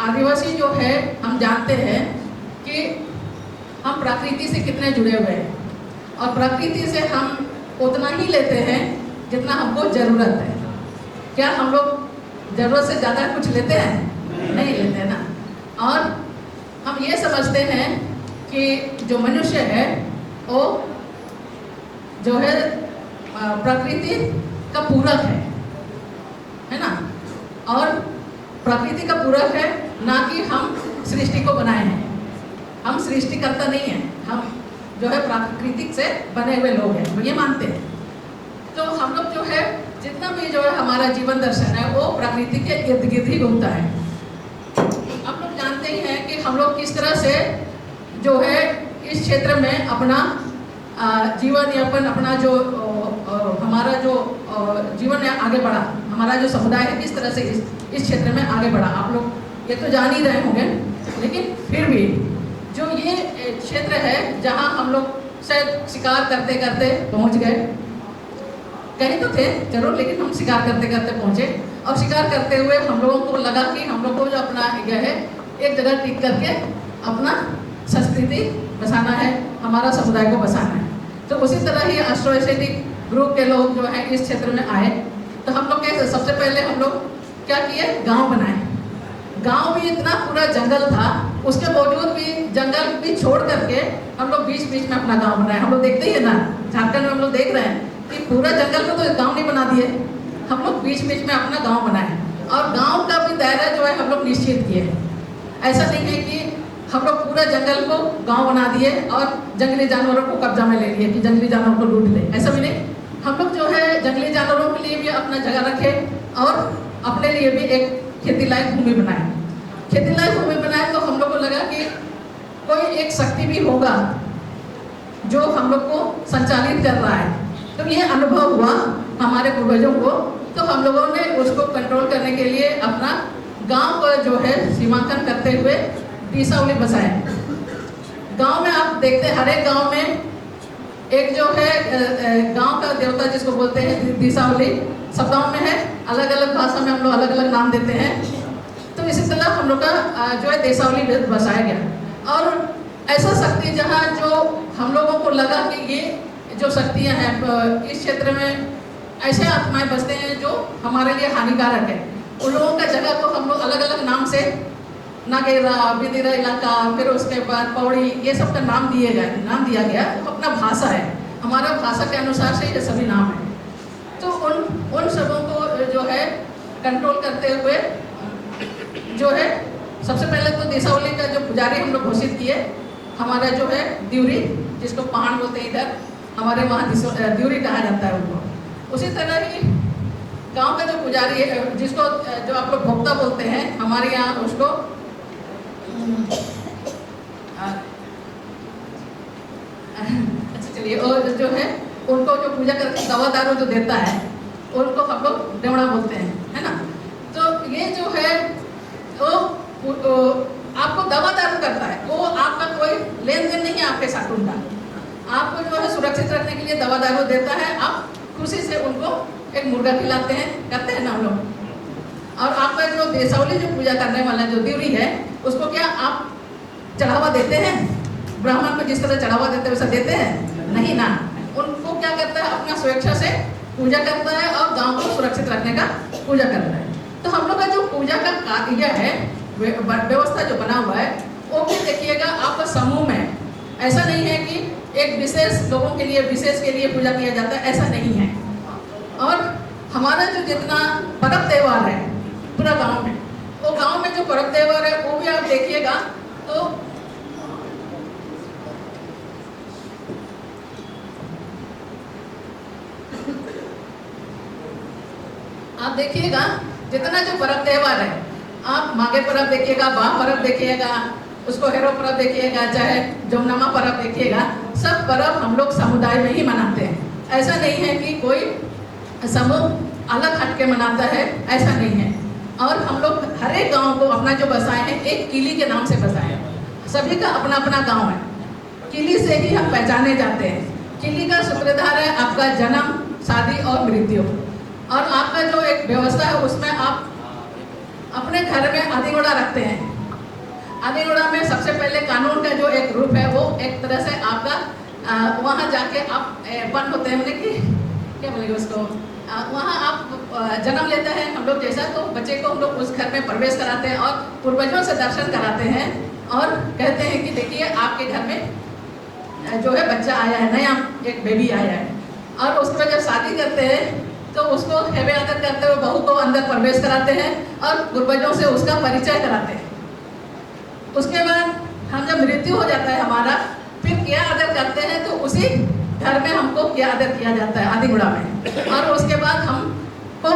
आदिवासी जो है, हम जानते हैं कि हम प्रकृति से कितने जुड़े हुए हैं और प्रकृति से हम उतना ही लेते हैं जितना हमको ज़रूरत है। क्या हम लोग ज़रूरत से ज़्यादा कुछ लेते हैं? नहीं लेते ना। और हम ये समझते हैं कि जो मनुष्य है वो जो है प्रकृति का पूरक है ना। और प्रकृति का पूरक है, ना कि हम सृष्टि को बनाए हैं। हम सृष्टिकर्ता नहीं हैं, हम जो है प्राकृतिक से बने हुए लोग हैं, वो ये मानते हैं। तो हम लोग जो है जितना भी जो है हमारा जीवन दर्शन है वो प्रकृति के इर्द गिर्द ही घूमता है। आप लोग जानते ही हैं कि हम लोग किस तरह से जो है इस क्षेत्र में अपना जीवन यापन, अपना जो हमारा जो जीवन है आगे बढ़ा, हमारा जो समुदाय है किस तरह से इस क्षेत्र में आगे बढ़ा। आप लोग ये तो जान ही रहे होंगे, लेकिन फिर भी जो ये क्षेत्र है जहाँ हम लोग शायद शिकार करते करते पहुँच गए, कहीं तो थे जरूर, लेकिन हम शिकार करते करते पहुँचे। और शिकार करते हुए हम लोगों को लगा कि हम लोग को जो अपना यह है एक जगह टिक करके अपना संस्कृति बसाना है, हमारा समुदाय को बसाना है। तो उसी तरह ही एस्ट्रो एस्थेटिक ग्रुप के लोग जो है इस क्षेत्र में आए। तो हम लोग कैसे, सबसे पहले हम लोग क्या किए, गांव बनाए। गांव भी इतना पूरा जंगल था, उसके बावजूद भी जंगल भी छोड़ करके हम लोग बीच बीच में अपना गांव बनाए। हम लोग देखते ही है ना, झारखंड में हम लोग देख रहे हैं कि पूरा जंगल में तो गांव नहीं बना दिए, हम लोग बीच बीच में अपना गांव बनाए। और गांव का भी दायरा जो है हम लोग निश्चित किए। ऐसा नहीं है कि हम लोग पूरा जंगल को गांव बना दिए और जंगली जानवरों को कब्जा में ले लिए कि जंगली जानवरों को लूट ले, ऐसा भी नहीं। हम लोग जो है जंगली जानवरों के लिए भी अपना जगह रखे और अपने लिए भी एक खेती लायक भूमि बनाए। खेती लायक भूमि बनाए तो हम लोग को लगा कि कोई एक शक्ति भी होगा जो हम लोग को संचालित कर रहा है। तो ये अनुभव हुआ हमारे पूर्वजों को, तो हम लोगों ने उसको कंट्रोल करने के लिए अपना गांव को जो है सीमांकन करते हुए दिशावली बसाए। गांव में आप देखते हैं हर एक गांव में एक जो है गांव का देवता जिसको बोलते हैं दिशावली, सब गांव में है, अलग अलग भाषा में हम लोग अलग अलग नाम देते हैं। तो इसी तरह हम लोग का जो है देशावली बसाया गया। और ऐसा शक्ति जहाँ जो हम लोगों को लगा कि ये जो शक्तियाँ हैं इस क्षेत्र में ऐसे आत्माएं बसते हैं जो हमारे लिए हानिकारक है, उन लोगों का जगह को हम लोग अलग अलग नाम से, नागेरा, बिदिरा इलाका, फिर उसके बाद पौड़ी, ये सब का नाम नाम दिया गया। तो अपना भाषा है, हमारा भाषा के अनुसार से ये सभी नाम है। तो उन सबों को जो है कंट्रोल करते हुए जो है सबसे पहले तो देशावली का जो पुजारी हम लोग घोषित किए, हमारा जो है द्यूरी, जिसको पहाड़ बोलते हैं इधर, हमारे वहाँ द्यूरी कहा जाता है उनको। उसी तरह ही गांव का जो पुजारी है, जिसको जो आप लोग भोक्ता बोलते हैं, हमारे यहाँ उसको अच्छा चलिए, और जो है उनको जो पूजा करके दवा दारू जो देता है उनको हम लोग देवड़ा बोलते हैं, है ना। तो ये जो है वो आपको दवा दारू करता है, वो आपका कोई लेन देन नहीं है आपके साथ उनका। आपको जो है सुरक्षित रखने के लिए दवा दारू देता है, आप खुशी से उनको एक मुर्गा खिलाते हैं, करते हैं ना हम लोग। और आपका जो देशावली जो पूजा करने वाला जो द्यूरी है, उसको क्या आप चढ़ावा देते हैं? ब्राह्मण को जिस तरह चढ़ावा देते हैं वैसा देते हैं? नहीं ना। उनको क्या करता है, अपना स्वेच्छा से पूजा करता है और गांव को सुरक्षित रखने का पूजा करता है। तो हम लोग का जो पूजा का कार्य है, व्यवस्था जो बना हुआ है, वो भी देखिएगा आपका समूह में, ऐसा नहीं है कि एक विशेष लोगों के लिए विशेष के लिए पूजा किया जाता है, ऐसा नहीं है। और हमारा जो जितना पर्व त्यौहार है पूरा गांव में, वो गांव में जो पर्व त्यौहार है वो भी आप देखिएगा तो आप देखिएगा जितना जो पर्व त्यौहार है, आप माघे पर्व देखिएगा, बाह पर्व देखिएगा, उसको हेरो पर्व देखिएगा, चाहे जमुनमा पर्व देखिएगा, सब पर्व हम लोग समुदाय में ही मनाते हैं। ऐसा नहीं है कि कोई समूह अलग हट के मनाता है, ऐसा नहीं है। और हम लोग हर एक गांव को अपना जो बसाए हैं, एक किली के नाम से बसाए हैं। सभी का अपना अपना गांव है, किली से ही हम पहचाने जाते हैं। किली का सूत्रधार है आपका जन्म, शादी और मृत्यु। और आपका जो एक व्यवस्था है उसमें आप अपने घर में आदि घोड़ा रखते हैं, आदिगुड़ा में सबसे पहले कानून का जो एक रूप है वो एक तरह से आपका वहाँ जाके आप बंद होते हैं, मतलब कि क्या बोलेंगे उसको, वहाँ आप जन्म लेते हैं हम लोग जैसा, तो बच्चे को हम लोग उस घर में प्रवेश कराते हैं और पूर्वजों से दर्शन कराते हैं और कहते हैं कि देखिए आपके घर में जो है बच्चा आया है, नया एक बेबी आया है। और उसके बाद जब शादी करते हैं तो उसको हेवे आदर करते हुए बहू को अंदर प्रवेश कराते हैं और पूर्वजों से उसका परिचय कराते हैं। उसके बाद हम जब मृत्यु हो जाता है हमारा, फिर क्या आदर करते हैं तो उसी घर में हमको क्या आदर किया जाता है आदिगुड़ा में। और उसके बाद हमको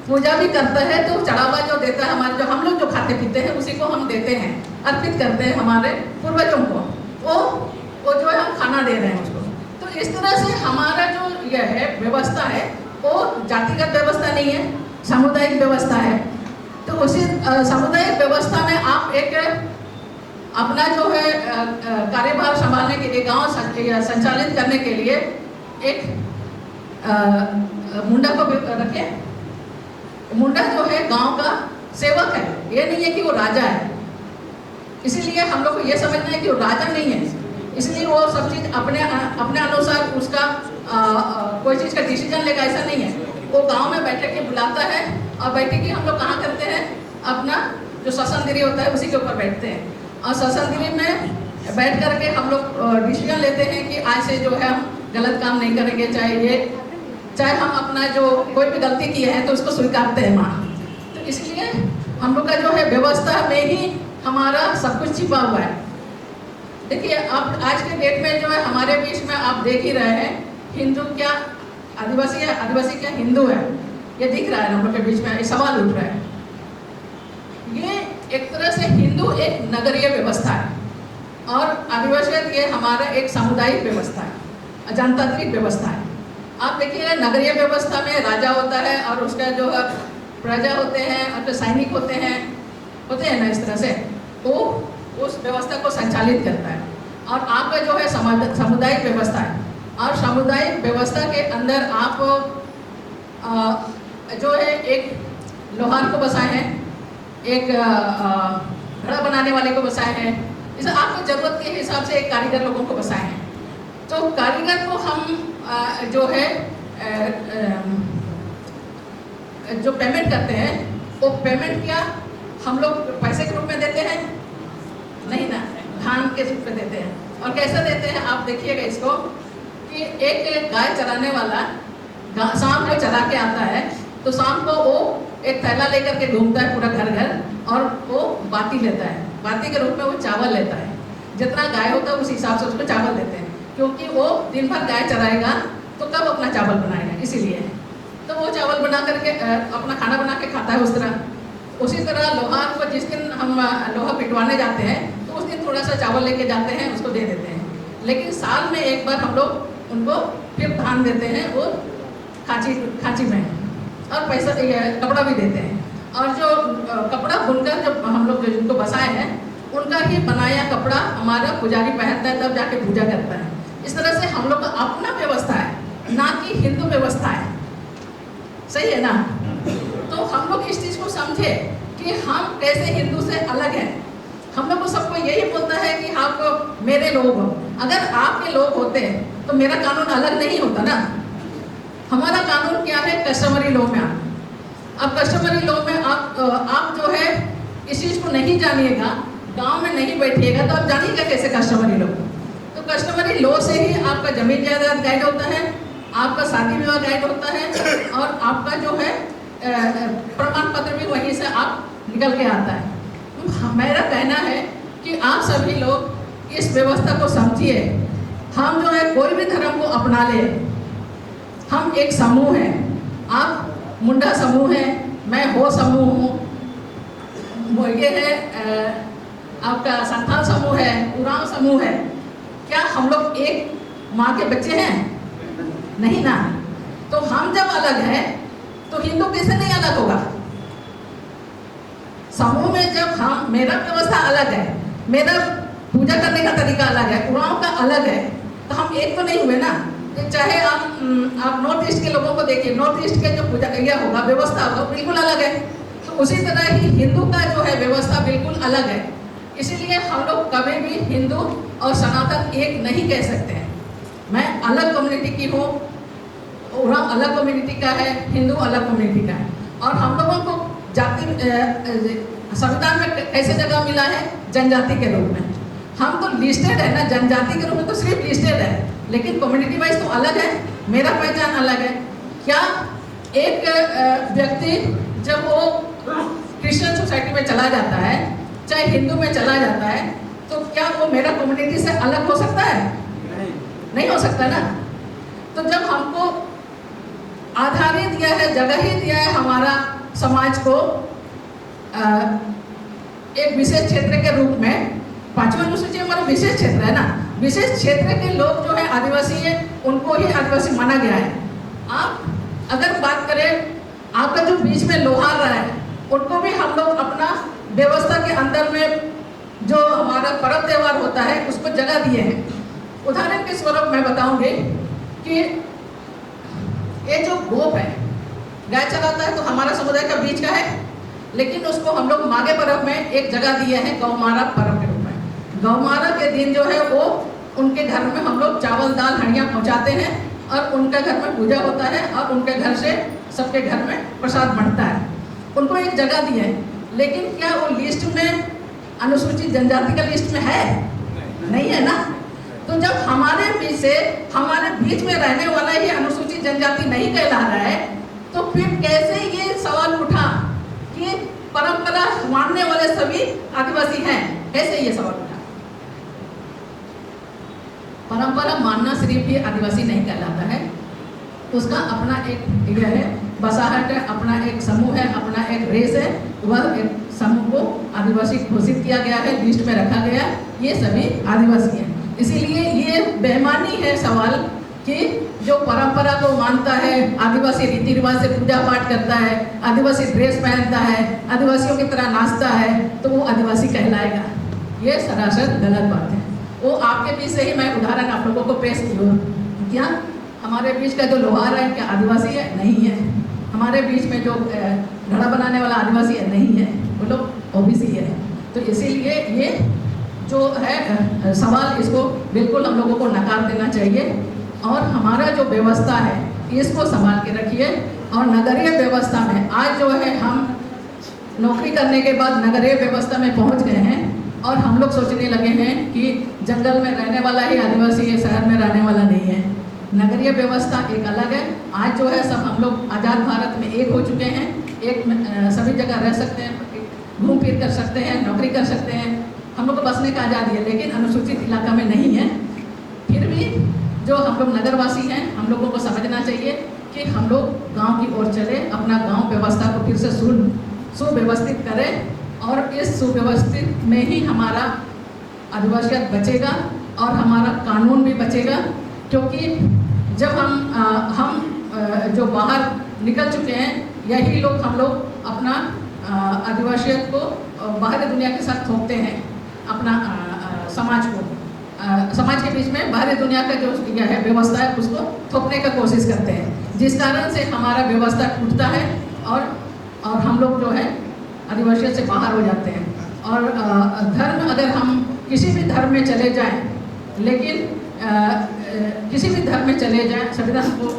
पूजा भी करता है, तो चढ़ावा जो देता है हमारे, जो हम लोग जो खाते पीते हैं उसी को हम देते हैं, अर्पित करते हैं हमारे पूर्वजों को। वो जो है हम खाना दे रहे हैं उसको। तो इस तरह से हमारा जो यह है व्यवस्था है वो जातिगत व्यवस्था नहीं है, सामुदायिक व्यवस्था है। तो उसी सामुदायिक व्यवस्था में आप एक अपना जो है कार्यभार संभालने के लिए, गांव संचालित करने के लिए एक मुंडा को रखें। मुंडा जो है गांव का सेवक है, ये नहीं है कि वो राजा है। इसीलिए हम लोग को ये समझना है कि वो राजा नहीं है, इसलिए वो सब चीज़ अपने अनुसार उसका कोई चीज़ का डिसीजन लेगा, ऐसा नहीं है। वो गांव में बैठक के बुलाता है और बैठक की हम लोग कहाँ करते हैं, अपना जो ससंदरी होता है उसी के ऊपर बैठते हैं और ससंदरी में बैठ करके हम लोग डिसीजन लेते हैं कि आज से जो है हम गलत काम नहीं करेंगे, चाहे हम अपना जो कोई भी गलती की है तो उसको स्वीकारते हैं माँ। तो इसलिए हम लोग का जो है व्यवस्था में ही हमारा सब कुछ छिपा हुआ है। देखिए अब आज के डेट में जो है हमारे बीच में आप देख ही रहे हैं, हिंदू क्या आदिवासी है, आदिवासी क्या हिंदू है, ये दिख रहा है हम लोग के बीच में, सवाल उठ रहा है। ये एक तरह से हिंदू एक नगरीय व्यवस्था है और आदिवासी ये हमारा एक सामुदायिक व्यवस्था है, जनतांत्रिक व्यवस्था है। आप देखिए नगरीय व्यवस्था में राजा होता है और उसका जो है प्रजा होते हैं और सैनिक होते हैं ना, इस तरह से वो उस व्यवस्था को संचालित करता है। और आपका जो है सामुदायिक व्यवस्था है और सामुदायिक व्यवस्था के अंदर आप जो है एक लोहार को बसाए हैं, एक घड़ा बनाने वाले को बसाए हैं, इसे आपको ज़रूरत के हिसाब से एक कारीगर लोगों को बसाए हैं। तो कारीगर को हम जो है जो पेमेंट करते हैं वो पेमेंट क्या हम लोग पैसे के रूप में देते हैं नहीं ना, धान के रूप में देते हैं। और कैसे देते हैं आप देखिएगा इसको कि एक गाय चराने वाला शाम को चरा के आता है तो शाम को वो एक थैला लेकर के घूमता है पूरा घर घर और वो बाती लेता है, बाती के रूप में वो चावल लेता है। जितना गाय होता है उस हिसाब से उसको चावल देते हैं, क्योंकि वो दिन भर गाय चराएगा तो कब अपना चावल बनाएगा, इसीलिए। तो वो चावल बना करके अपना खाना बना के खाता है उस तरह। उसी तरह लोहार को जिस दिन हम लोहा पिटवाने जाते हैं तो उस दिन थोड़ा सा चावल लेके जाते हैं, उसको दे देते हैं। लेकिन साल में एक बार हम लोग उनको फिर धान देते हैं वो खांची में, और पैसा कपड़ा भी देते हैं। और जो कपड़ा बुनकर जब हम लोग जिनको बसाए हैं उनका ही बनाया कपड़ा हमारा पुजारी पहनता है, तब जाके पूजा करता है। इस तरह से हम लोग का अपना व्यवस्था है, ना कि हिंदू व्यवस्था है। सही है ना? तो हम लोग इस चीज़ को समझे कि हम कैसे हिंदू से अलग हैं। हम लोग को सबको यही बोलता है कि आप मेरे लोग हो। अगर आपके लोग होते तो मेरा कानून अलग नहीं होता ना। हमारा कानून क्या है, कस्टमरी लॉ में अब कस्टमरी लॉ में आप जो है इस चीज़ को नहीं जानिएगा, गांव में नहीं बैठिएगा तो आप जानिएगा कैसे कस्टमरी लॉ। तो कस्टमरी लॉ से ही आपका जमीन जायदाद गाइड होता है, आपका शादी विवाह गाइड होता है, और आपका जो है प्रमाण पत्र भी वहीं से आप निकल के आता है। तो मेरा कहना है कि आप सभी लोग इस व्यवस्था को समझिए। हम जो है कोई भी धर्म को अपना ले, हम एक समूह है। आप मुंडा समूह है, मैं हो समूह हूँ, ये है आपका संथाल समूह है, उरांव समूह है। क्या हम लोग एक माँ के बच्चे हैं? नहीं ना। तो हम जब अलग हैं तो हिंदू कैसे नहीं अलग होगा? समूह में जब हम, मेरा व्यवस्था अलग है, मेरा पूजा करने का तरीका अलग है, उरांव का अलग है, तो हम एक तो नहीं हुए ना। चाहे आप नॉर्थ ईस्ट के लोगों को देखिए, नॉर्थ ईस्ट के जो पूजा यह होगा व्यवस्था होगा बिल्कुल अलग है। तो उसी तरह ही हिंदू का जो है व्यवस्था बिल्कुल अलग है। इसीलिए हम लोग कभी भी हिंदू और सनातन एक नहीं कह सकते हैं। मैं अलग कम्युनिटी की हूँ, ओराम अलग कम्युनिटी का है, हिंदू अलग कम्युनिटी का है। और हम लोगों को जाति संविधान में कैसे जगह मिला है? जनजाति के रूप में। हम तो लिस्टेड है ना, जनजाति के रूप में तो सिर्फ लिस्टेड है, लेकिन कम्युनिटी वाइज तो अलग है, मेरा पहचान अलग है। क्या एक व्यक्ति जब वो क्रिश्चियन सोसाइटी में चला जाता है, चाहे हिंदू में चला जाता है, तो क्या वो मेरा कम्युनिटी से अलग हो सकता है? नहीं हो सकता ना। तो जब हमको आधार ही दिया है, जगह ही दिया है हमारा समाज को एक विशेष क्षेत्र के रूप में, 5वां अनुसूची हमारा विशेष क्षेत्र है ना, विशेष क्षेत्र के लोग जो है आदिवासी है, उनको ही आदिवासी माना गया है। आप अगर बात करें, आपका जो बीच में लोहार रहा है, उनको भी हम लोग अपना व्यवस्था के अंदर में जो हमारा पर्व त्यौहार होता है उसको जगह दिए हैं। उदाहरण के स्वरूप मैं बताऊंगी कि ये जो गोप है, गाय चलाता है तो हमारा समुदाय का बीच का है, लेकिन उसको हम लोग माघे पर्व में एक जगह दिए हैं गौमारा पर्व के रूप में। गौमारा के दिन जो है वो उनके घर में हम लोग चावल दाल हंडियाँ पहुँचाते हैं और उनके घर में पूजा होता है और उनके घर से सबके घर में प्रसाद बढ़ता है। उनको एक जगह दी है, लेकिन क्या वो लिस्ट में अनुसूचित जनजाति का लिस्ट में है? नहीं है ना। तो जब हमारे बीच में रहने वाला ही अनुसूचित जनजाति नहीं कहला रहा है, तो फिर कैसे ये सवाल उठा कि परंपरा मानने वाले सभी आदिवासी हैं? कैसे ये सवाल उठा? परंपरा मानना सिर्फ ही आदिवासी नहीं कहलाता है, उसका अपना एक यह है, बसाहट है, अपना एक समूह है, अपना एक रेस है। वह एक समूह को आदिवासी घोषित किया गया है, लिस्ट में रखा गया, ये सभी आदिवासी हैं। इसीलिए ये बेईमानी है सवाल कि जो परंपरा को मानता है, आदिवासी रीति रिवाज से पूजा पाठ करता है, आदिवासी ड्रेस पहनता है, आदिवासियों की तरह नाचता है, तो वो आदिवासी कहलाएगा। ये सरासर गलत बात है। वो आपके बीच से ही मैं उदाहरण आप लोगों को पेश की हूँ। क्या हमारे बीच का जो लोहार है क्या आदिवासी है? नहीं है। हमारे बीच में जो घड़ा बनाने वाला आदिवासी है? नहीं है, वो लोग ओबीसी है। तो इसीलिए ये जो है सवाल, इसको बिल्कुल हम लोगों को नकार देना चाहिए और हमारा जो व्यवस्था है इसको संभाल के रखिए। और नगरीय व्यवस्था में आज जो है हम नौकरी करने के बाद नगरीय व्यवस्था में पहुंच गए हैं और हम लोग सोचने लगे हैं कि जंगल में रहने वाला ही आदिवासी है, शहर में रहने वाला नहीं है। नगरीय व्यवस्था एक अलग है। आज जो है सब हम लोग आज़ाद भारत में एक हो चुके हैं, एक सभी जगह रह सकते हैं, घूम फिर कर सकते हैं, नौकरी कर सकते हैं, हम लोग को बसने का आज़ादी है, लेकिन अनुसूचित इलाका में नहीं है। फिर भी जो हम लोग नगरवासी हैं, हम लोगों को समझना चाहिए कि हम लोग गांव की ओर चले, अपना गांव व्यवस्था को फिर से सुव्यवस्थित करें और इस सुव्यवस्थित में ही हमारा आदिवासियत बचेगा और हमारा कानून भी बचेगा। क्योंकि जब हम जो बाहर निकल चुके हैं, यही लोग हम लोग अपना आदिवासियत को बाहरी दुनिया के साथ थोपते हैं, अपना समाज को समाज के बीच में बाहरी दुनिया का जो यह है व्यवस्था है उसको थोपने का कोशिश करते हैं, जिस कारण से हमारा व्यवस्था टूटता है और हम लोग जो है आदिवासियत से बाहर हो जाते हैं। और धर्म, अगर हम किसी भी धर्म में चले जाएं, लेकिन किसी भी धर्म में चले जाएं, संविधान को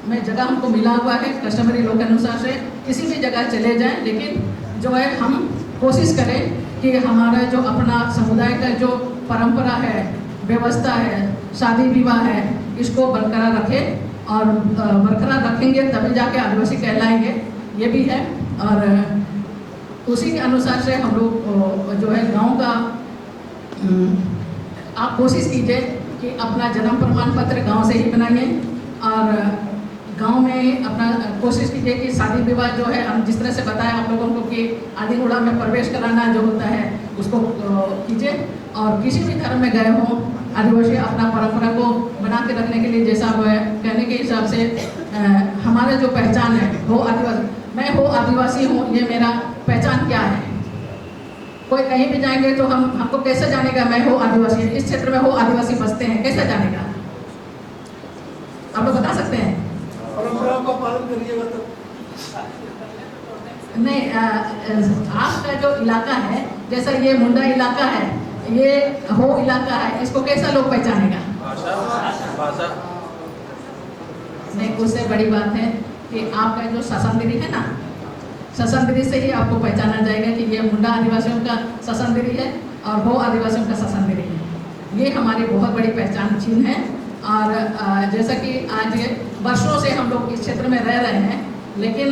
में जगह हमको मिला हुआ है कस्टमरी लॉ के अनुसार से, किसी भी जगह चले जाएं, लेकिन जो है हम कोशिश करें कि हमारा जो अपना समुदाय का जो परंपरा है, व्यवस्था है, शादी विवाह है, इसको बरकरार रखें और बरकरार रखेंगे तभी जाके आदिवासी कहलाएंगे, ये भी है। और उसी के अनुसार से हम लोग जो है गांव का आप कोशिश कीजिए कि अपना जन्म प्रमाण पत्र गांव से ही बनाइए और गांव में अपना कोशिश कीजिए कि शादी विवाह जो है हम जिस तरह से बताया आप लोगों को कि आदिगुड़ा में प्रवेश कराना जो होता है उसको कीजिए। और किसी भी धर्म में गए हों, आदिवासी अपना परंपरा को बना के रखने के लिए, जैसा कहने के हिसाब से हमारा जो पहचान है हो आदिवासी, मैं हो आदिवासी हूँ, ये मेरा पहचान क्या है। कोई कहीं भी जाएंगे तो हमको कैसे जानेगा मैं हो आदिवासी, इस क्षेत्र में हो आदिवासी बसते हैं, कैसे जानेगा? आप लोग बता सकते हैं? परंपराओं का पालन करिएगा तो नहीं, आपका जो इलाका है जैसा ये मुंडा इलाका है, ये हो इलाका है, इसको कैसा लोग पहचानेगा? भाषा नहीं, उससे बड़ी बात है कि आपका जो ससंदरी है ना, ससंदरी से ही आपको पहचाना जाएगा कि ये मुंडा आदिवासियों का ससंदरी है और हो आदिवासियों का ससंदरी है। ये हमारी बहुत बड़ी पहचान चिन्ह है। और जैसा कि आज वर्षों से हम लोग इस क्षेत्र में रह रहे हैं, लेकिन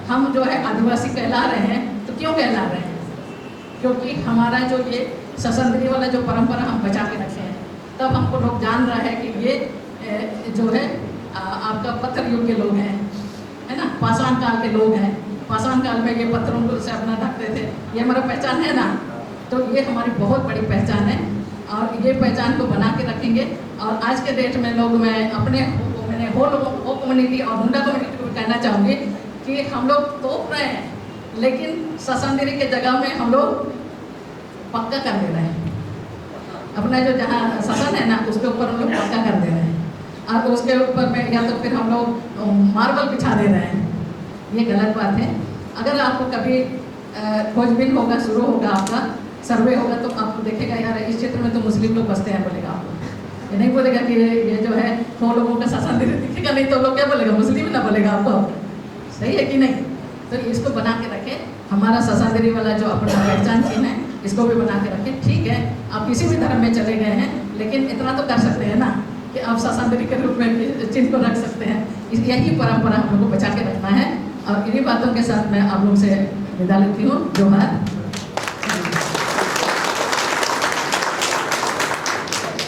हम जो है आदिवासी कहला रहे हैं। तो क्यों कहला रहे हैं? क्योंकि हमारा जो ये ससंदरी वाला जो परंपरा हम बचा के रखे हैं, तब हमको लोग जान रहा है कि ये जो है आपका पत्थर युग के लोग हैं, है ना, पाषाण काल के लोग हैं। पाषाण काल में ये पत्थरों से अपना ढकते थे, ये हमारा पहचान है ना। तो ये हमारी बहुत बड़ी पहचान है और ये पहचान को बना के रखेंगे। और आज के डेट में लोग, मैं अपने मैंने हो कम्युनिटी और मुंडा कम्युनिटी को कहना चाहूँगी कि हम लोग तोप रहे हैं, लेकिन ससंदरी के जगह में हम लोग पक्का कर दे रहे हैं। अपना जो जहाँ ससन है ना, उसके ऊपर हम लोग पक्का कर दे रहे हैं और उसके ऊपर में या तो फिर हम लोग मार्बल बिछा दे रहे हैं। ये गलत बात है। अगर आपको कभी खोजबीन होगा, शुरू होगा, आपका सर्वे होगा, तो आपको देखेगा यार इस क्षेत्र में तो मुस्लिम लोग बसते हैं, बोलेगा आपको। ये नहीं बोलेगा कि ये जो है वो लोगों का ससंदरी दिखेगा, नहीं तो लोग क्या बोलेगा, मुस्लिम ना बोलेगा आपको। सही है कि नहीं? तो इसको बना के रखें। हमारा ससंदरी वाला जो अपना पहचान चिन्ह है, इसको भी बना के रखें। ठीक है, आप किसी भी धर्म में चले गए हैं, लेकिन इतना तो कर सकते हैं ना कि आप ससंदरी के रूप में चिन्ह को रख सकते हैं। यही परंपरा हम लोग को बचा के रखना है। और इन्हीं बातों के साथ मैं आप लोग से विदा लेती हूँ। जोहार।